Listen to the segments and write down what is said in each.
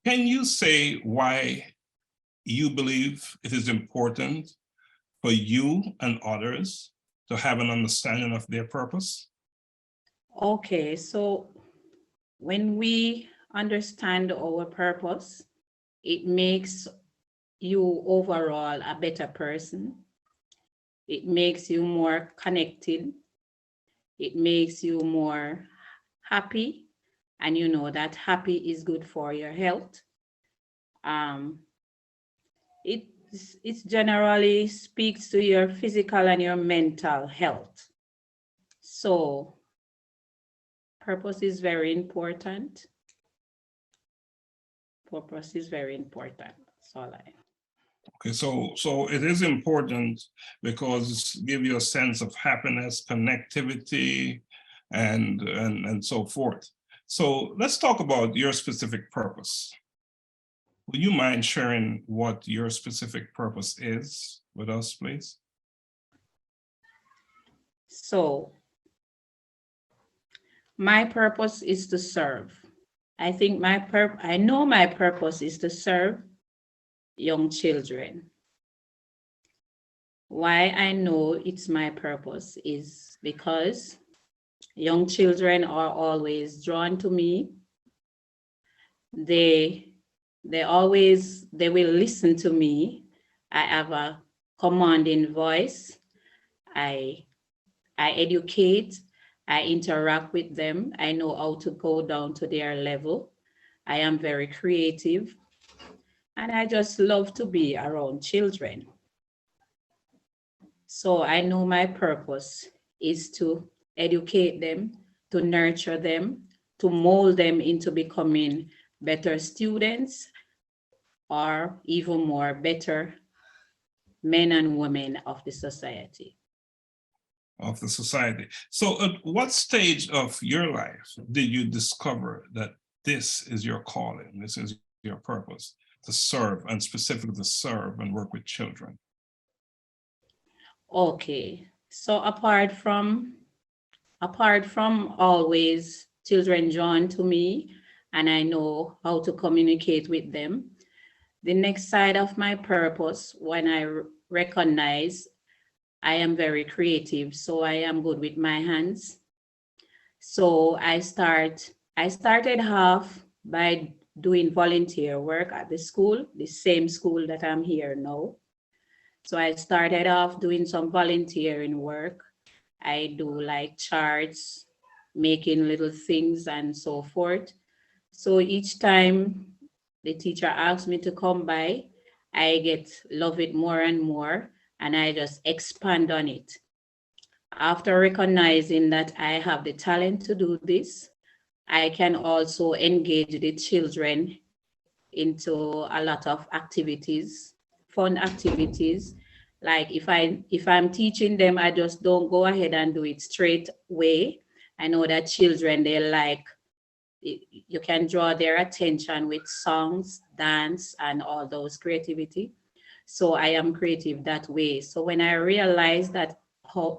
Can you say why you believe it is important for you and others to have an understanding of their purpose? Okay, so when we understand our purpose, it makes you overall a better person. It makes you more connected. It makes you more happy. And you know that happy is good for your health. It generally speaks to your physical and your mental health. So purpose is very important. Purpose is very important. That's all I. Okay, so it is important because it gives you a sense of happiness, connectivity, and so forth. So let's talk about your specific purpose. Would you mind sharing what your specific purpose is with us, please? So my purpose is to serve. I think I know my purpose is to serve young children. Why I know it's my purpose is because young children are always drawn to me. They will listen to me. I have a commanding voice. I educate, I interact with them. I know how to go down to their level. I am very creative. And I just love to be around children. So I know my purpose is to educate them, to nurture them, to mold them into becoming better students, or even more better men and women of the society. Of the society. So at what stage of your life did you discover that this is your calling, this is your purpose, to serve, and specifically to serve and work with children? Okay, so apart from always children drawn to me and I know how to communicate with them, the next side of my purpose, when I recognize I am very creative, so I am good with my hands. So I started off by doing volunteer work at the school, the same school that I'm here now. So I started off doing some volunteering work. I do like charts, making little things and so forth. So each time the teacher asks me to come by, I love it more and more, and I just expand on it. After recognizing that I have the talent to do this, I can also engage the children into a lot of activities, fun activities. Like if I'm teaching them, I just don't go ahead and do it straight away. I know that children, you can draw their attention with songs, dance, and all those creativity. So I am creative that way. So when I realized that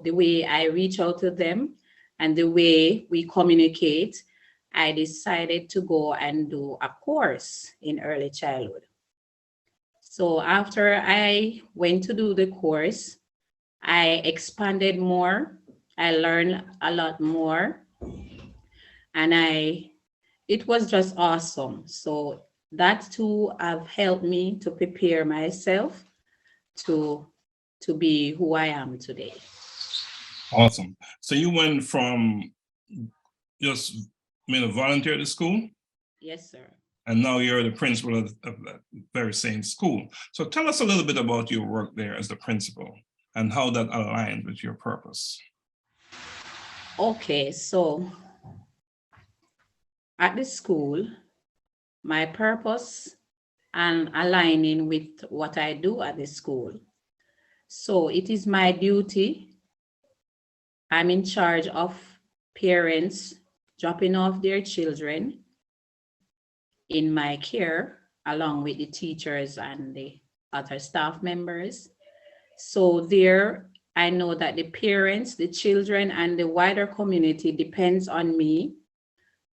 the way I reach out to them and the way we communicate, I decided to go and do a course in early childhood. So after I went to do the course, I expanded more. I learned a lot more, and it was just awesome. So that too have helped me to prepare myself to be who I am today. Awesome. So you went from just being a volunteer at the school? Yes, sir. And now you're the principal of that very same school. So tell us a little bit about your work there as the principal and how that aligns with your purpose. Okay, so at the school, my purpose and aligning with what I do at the school. So it is my duty. I'm in charge of parents dropping off their children in my care, along with the teachers and the other staff members. So there, I know that the parents, the children, and the wider community depends on me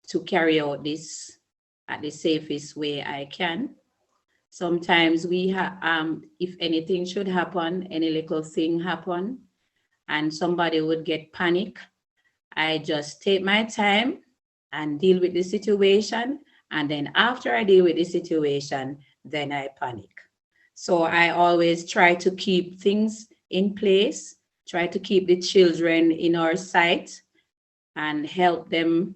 to carry out this at the safest way I can. Sometimes we have, if anything should happen, any little thing happen, and somebody would get panic, I just take my time and deal with the situation. And then after I deal with the situation, then I panic. So I always try to keep things in place, try to keep the children in our sight and help them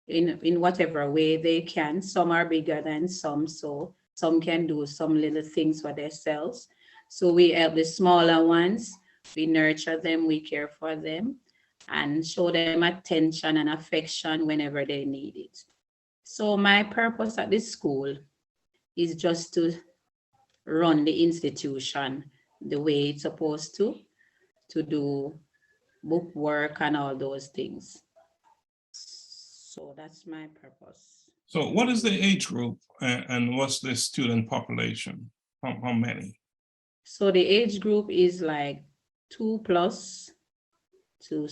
in whatever way they can. Some are bigger than some, so some can do some little things for themselves. So we help the smaller ones, we nurture them, we care for them, and show them attention and affection whenever they need it. So my purpose at this school is just to run the institution the way it's supposed to do book work and all those things. So that's my purpose. So what is the age group and what's the student population? How many? So the age group is like 2+ to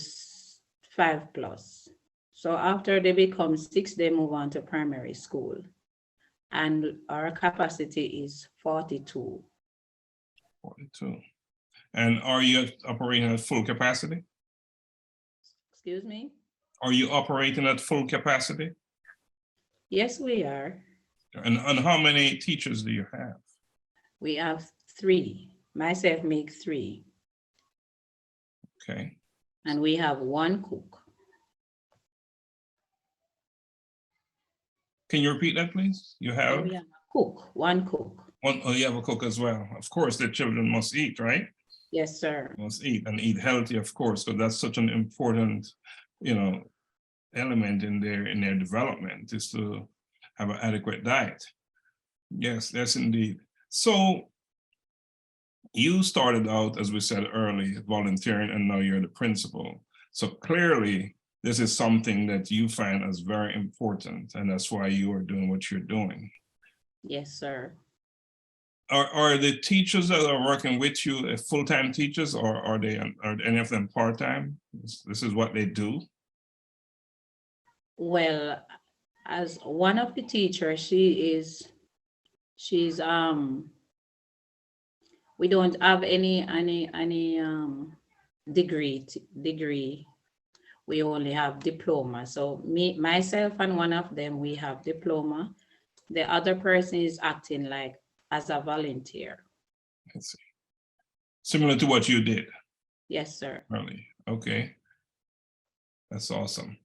5+. So after they become 6, they move on to primary school. And our capacity is 42. 42. And are you operating at full capacity? Excuse me? Are you operating at full capacity? Yes, we are. And how many teachers do you have? We have 3. Myself make 3. Okay. And we have 1 cook. Can you repeat that, please? You have? And we have a cook, 1 cook. Oh, you have a cook as well. Of course, the children must eat, right? Yes, sir. Must eat and eat healthy, of course, because that's such an important, element in their development is to have an adequate diet. Yes, yes, indeed. So you started out, as we said early, volunteering, and now you're the principal. So clearly, this is something that you find as very important, and that's why you are doing what you're doing. Yes, sir. Are the teachers that are working with you full-time teachers, or are any of them part-time? This is what they do? Well, as one of the teachers, she's we don't have any degree. We only have diploma. So myself and one of them, we have diploma. The other person is acting like as a volunteer. I see. Similar to what you did? Yes, sir. Really? Okay. That's awesome.